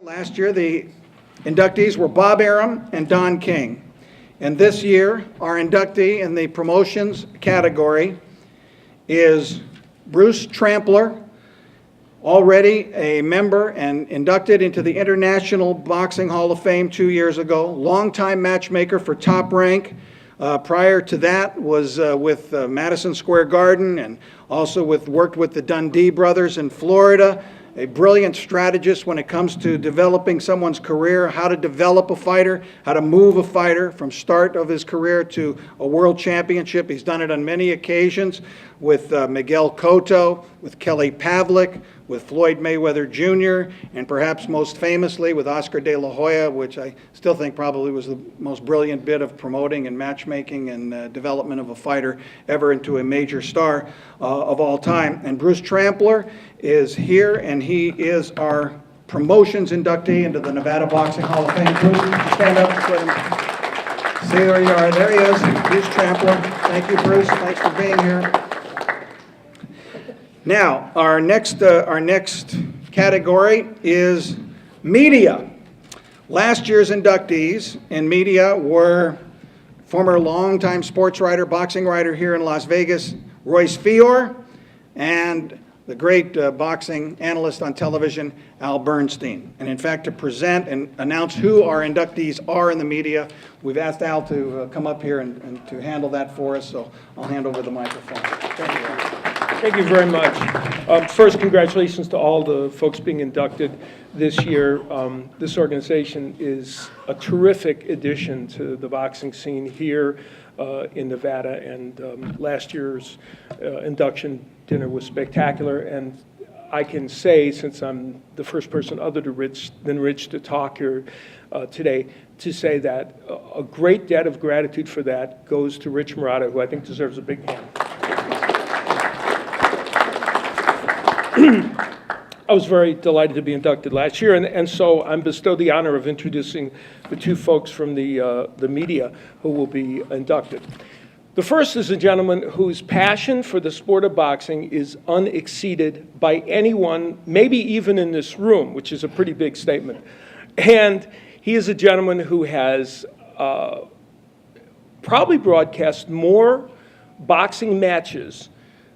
Last year, the inductees were Bob Arum and Don King. And this year, our inductee in the promotions category is Bruce Trampler, already a member and inducted into the International Boxing Hall of Fame 2 years ago, longtime matchmaker for Top Rank. Prior to that was with Madison Square Garden and also worked with the Dundee brothers in Florida. A brilliant strategist when it comes to developing someone's career, how to develop a fighter, how to move a fighter from start of his career to a world championship. He's done it on many occasions with Miguel Cotto, with Kelly Pavlik, with Floyd Mayweather Jr., and perhaps most famously with Oscar de la Hoya, which I still think probably was the most brilliant bit of promoting and matchmaking and development of a fighter ever into a major star of all time. And Bruce Trampler is here, and he is our promotions inductee into the Nevada Boxing Hall of Fame. Bruce, stand up. Let him see where you are. There he is, Bruce Trampler. Thank you, Bruce. Thanks for being here. Now, our next category is media. Last year's inductees in media were former longtime sports writer, boxing writer here in Las Vegas, Royce Fior, and the great boxing analyst on television, Al Bernstein. And in fact, to present and announce who our inductees are in the media, we've asked Al to come up here and to handle that for us, so I'll hand over the microphone. Thank you, Al. Thank you very much. First, congratulations to all the folks being inducted this year. This organization is a terrific addition to the boxing scene here in Nevada, and last year's induction dinner was spectacular. And I can say, since I'm the first person other than Rich to talk here today, to say that a great debt of gratitude for that goes to Rich Murata, who I think deserves a big hand. I was very delighted to be inducted last year, and so I'm bestowed the honor of introducing the two folks from the media who will be inducted. The first is a gentleman whose passion for the sport of boxing is unexceeded by anyone, maybe even in this room, which is a pretty big statement. And he is a gentleman who has probably broadcast more boxing matches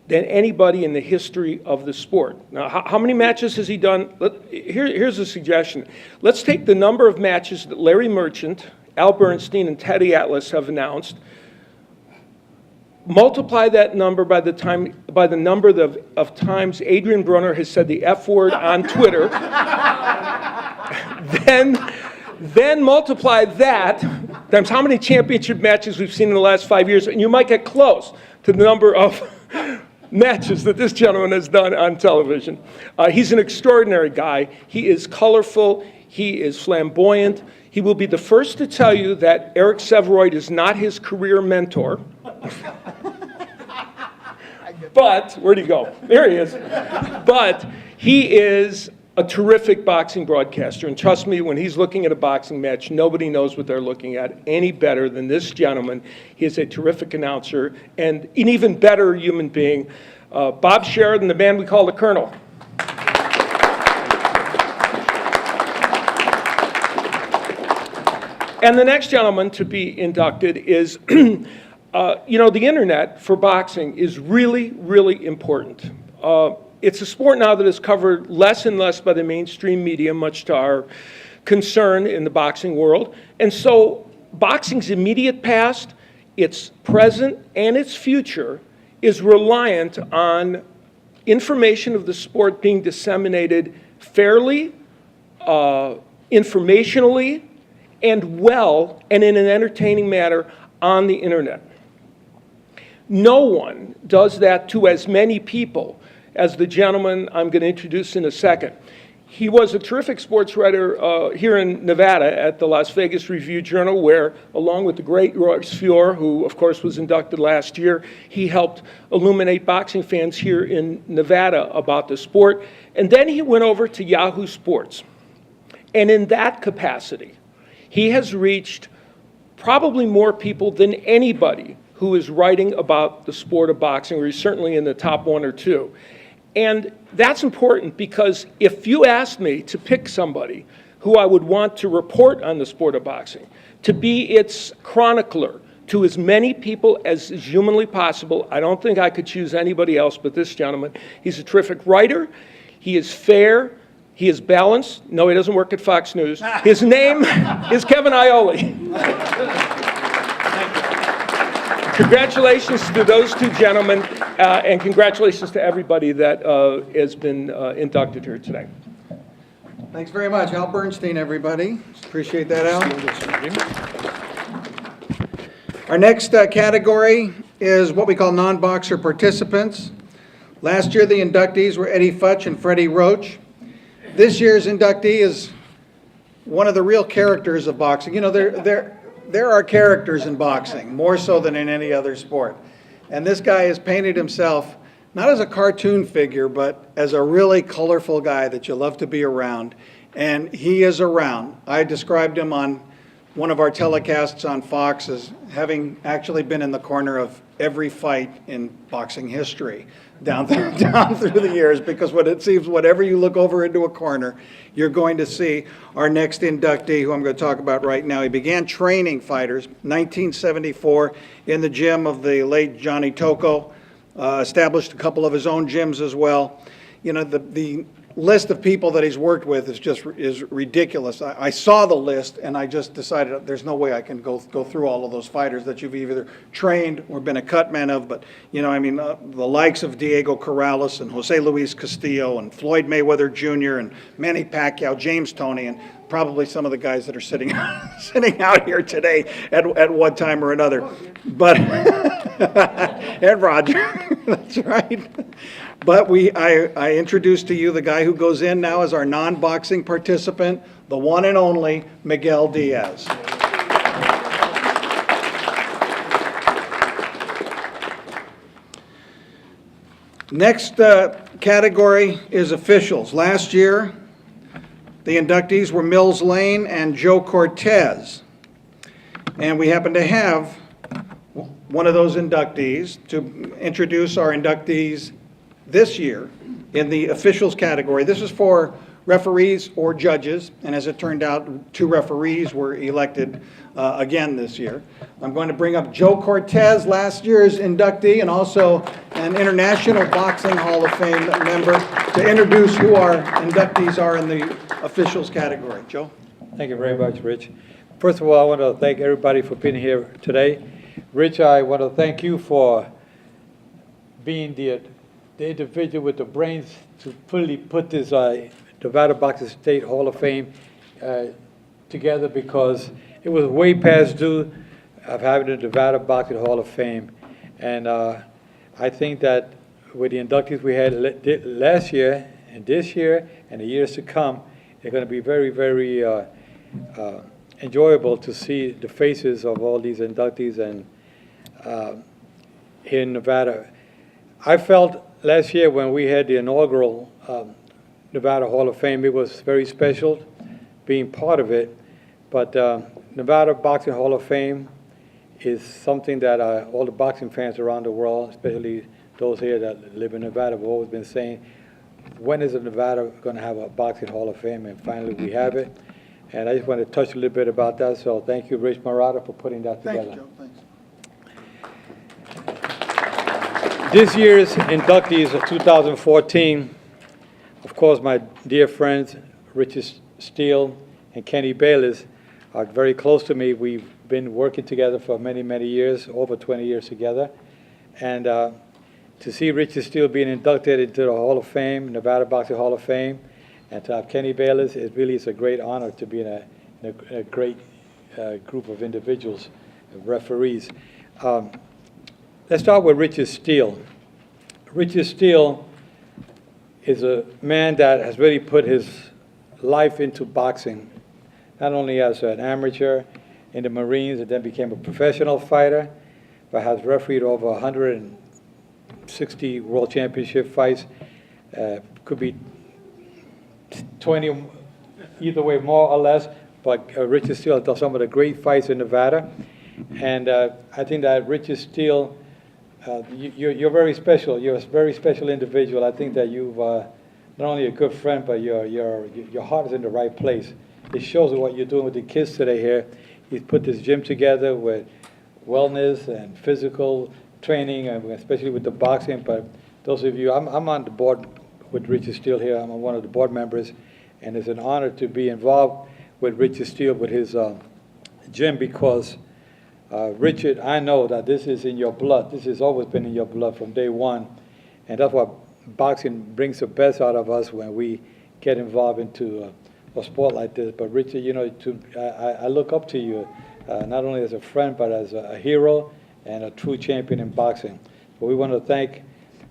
than anybody in the history of the sport. Now, how many matches has he done? Here's a suggestion. Let's take the number of matches that Larry Merchant, Al Bernstein, and Teddy Atlas have announced, multiply that number by the number of times Adrian Brunner has said the F word on Twitter, then multiply that times how many championship matches we've seen in the last 5 years, and you might get close to the number of matches that this gentleman has done on television. He's an extraordinary guy. He is colorful. He is flamboyant. He will be the first to tell you that Eric Severoid is not his career mentor. But, where'd he go? There he is. But he is a terrific boxing broadcaster. And trust me, when he's looking at a boxing match, nobody knows what they're looking at any better than this gentleman. He is a terrific announcer and an even better human being. Bob Sheridan, the man we call the Colonel. And the next gentleman to be inducted is, the internet for boxing is really, really important. It's a sport now that is covered less and less by the mainstream media, much to our concern in the boxing world. And so boxing's immediate past, its present, and its future is reliant on information of the sport being disseminated fairly, informationally, and well, and in an entertaining manner on the internet. No one does that to as many people as the gentleman I'm going to introduce in a second. He was a terrific sports writer here in Nevada at the Las Vegas Review-Journal, where, along with the great Royce Fior, who of course was inducted last year, he helped illuminate boxing fans here in Nevada about the sport. And then he went over to Yahoo Sports. And in that capacity, he has reached probably more people than anybody who is writing about the sport of boxing, or he's certainly in the top one or two. And that's important because if you asked me to pick somebody who I would want to report on the sport of boxing, to be its chronicler to as many people as is humanly possible. I don't think I could choose anybody else but this gentleman. He's a terrific writer. He is fair. He is balanced. No, he doesn't work at Fox News. His name is Kevin Aioli. Congratulations to those two gentlemen, and congratulations to everybody that has been inducted here today. Thanks very much. Al Bernstein, everybody. Appreciate that, Al. Our next category is what we call non-boxer participants. Last year, the inductees were Eddie Futch and Freddie Roach. This year's inductee is one of the real characters of boxing. You know, there are characters in boxing, more so than in any other sport. And this guy has painted himself not as a cartoon figure, but as a really colorful guy that you love to be around. And he is around. I described him on one of our telecasts on Fox as having actually been in the corner of every fight in boxing history down through the years, because what it seems, whatever you look over into a corner, you're going to see. Our next inductee, who I'm going to talk about right now, he began training fighters 1974 in the gym of the late Johnny Tocco, established a couple of his own gyms as well. You know, the list of people that he's worked with is ridiculous. I saw the list and I just decided there's no way I can go through all of those fighters that you've either trained or been a cut man of. But, you know, I mean, the likes of Diego Corrales and Jose Luis Castillo and Floyd Mayweather Jr. and Manny Pacquiao, James Toney, and probably some of the guys that are sitting out here today at one time or another. But and Roger, that's right. But I introduced to you the guy who goes in now as our non-boxing participant, the one and only Miguel Diaz. Next category is officials. Last year, the inductees were Mills Lane and Joe Cortez. And we happen to have one of those inductees to introduce our inductees this year in the officials category. This is for referees or judges, and as it turned out, 2 referees were elected again this year. I'm going to bring up Joe Cortez, last year's inductee and also an International Boxing Hall of Fame member, to introduce who our inductees are in the officials category. Joe? Thank you very much, Rich. First of all, I want to thank everybody for being here today. Rich, I want to thank you for being the individual with the brains to fully put this Nevada Boxing State Hall of Fame together, because it was way past due of having the Nevada Boxing Hall of Fame. And I think that with the inductees we had last year and this year and the years to come, they're going to be very, very enjoyable to see the faces of all these inductees and here in Nevada. I felt last year when we had the inaugural Nevada Hall of Fame, it was very special being part of it. But Nevada Boxing Hall of Fame is something that all the boxing fans around the world, especially those here that live in Nevada, have always been saying, when is Nevada going to have a Boxing Hall of Fame? And finally we have it. And I just want to touch a little bit about that. So thank you, Rich Murata, for putting that together. Thank you, Joe. Thanks. This year's inductees of 2014, of course, my dear friends, Richard Steele and Kenny Bayless, are very close to me. We've been working together for many, many years, over 20 years together. And to see Richard Steele being inducted into the Hall of Fame, Nevada Boxing Hall of Fame, and to have Kenny Bayless, it really is a great honor to be in a great group of individuals, referees. Let's start with Richard Steele. Richard Steele is a man that has really put his life into boxing, not only as an amateur in the Marines and then became a professional fighter, but has refereed over 160 world championship fights. Could be 20, either way, more or less, but Richard Steele does some of the great fights in Nevada. And I think that Richard Steele, you're very special. You're a very special individual. I think that you've not only a good friend, but your heart is in the right place. it shows what you're doing with the kids today here. He's put this gym together with wellness and physical training, and especially with the boxing. But those of you, I'm on the board with Richard Steele here. I'm one of the board members, and it's an honor to be involved with Richard Steele with his gym, because Richard, I know that this is in your blood. This has always been in your blood from day one, and that's what boxing brings the best out of us when we get involved into a sport like this. But Richard, you know, I look up to you, not only as a friend, but as a hero and a true champion in boxing. But we want to thank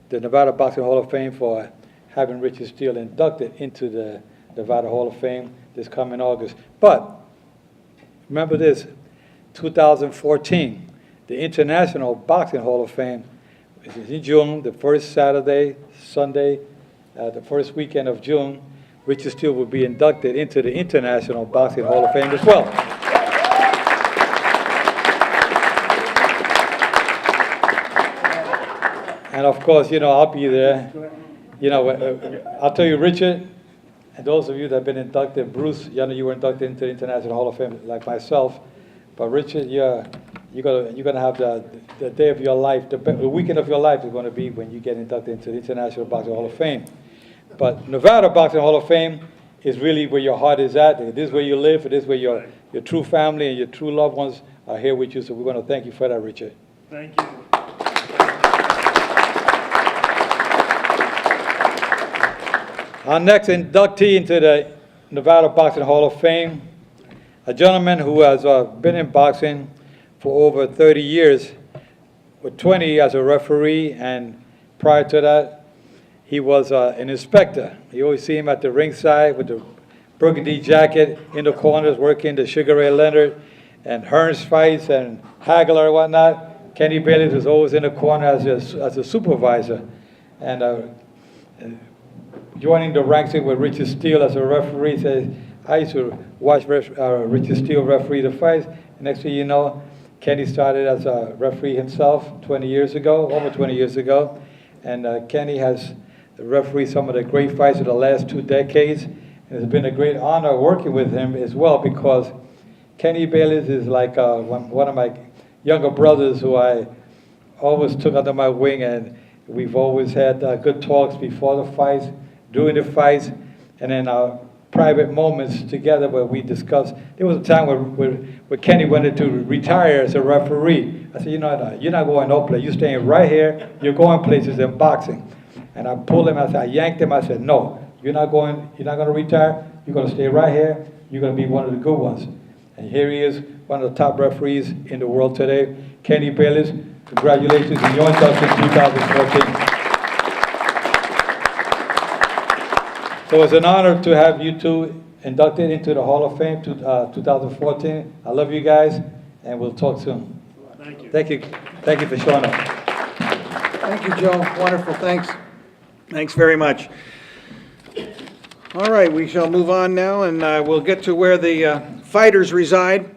the Nevada Boxing Hall of Fame for having Richard Steele inducted into the Nevada Hall of Fame this coming August. But remember this, 2014, the International Boxing Hall of Fame is in June, the first Saturday, Sunday, the first weekend of June. Richard Steele will be inducted into the International Boxing Hall of Fame as well. And of course, you know, I'll be there. You know, I'll tell you, Richard, and those of you that have been inducted, Bruce, you know, you were inducted into the International Hall of Fame like myself. But Richard, you're gonna have the day of your life, the weekend of your life is going to be when you get inducted into the International Boxing Hall of Fame. But Nevada Boxing Hall of Fame is really where your heart is at. It is where you live. It is where your true family and your true loved ones are here with you. So we want to thank you for that, Richard. Thank you. Our next inductee into the Nevada Boxing Hall of Fame, a gentleman who has been in boxing for over 30 years, with 20 as a referee, and prior to that, he was an inspector. You always see him at the ringside with the burgundy jacket in the corners, working the Sugar Ray Leonard and Hearns fights and Hagler and whatnot. Kenny Bailey was always in the corner as a supervisor. And joining the ranks with Richard Steele as a referee, says, I used to watch Richard Steele referee the fights. Next thing you know, Kenny started as a referee himself 20 years ago, over 20 years ago. And Kenny has refereed some of the great fights of the last 2 decades. And it's been a great honor working with him as well, because Kenny Bailey is like one of my younger brothers who I always took under my wing, and we've always had good talks before the fights, during the fights, and then our private moments together where we discussed. There was a time where Kenny wanted to retire as a referee. I said, you know, you're not going no place. You're staying right here. You're going places in boxing. And I pulled him. I yanked him. I said, no, you're not going to retire. You're going to stay right here. You're going to be one of the good ones. And here he is, one of the top referees in the world today, Kenny Bailey. Congratulations on your induction in 2014. So it's an honor to have you two inducted into the Hall of Fame 2014. I love you guys, and we'll talk soon. Thank you. Thank you. Thank you for showing up. Thank you, Joe. Wonderful. Thanks. Thanks very much. All right, we shall move on now, and we'll get to where the fighters reside.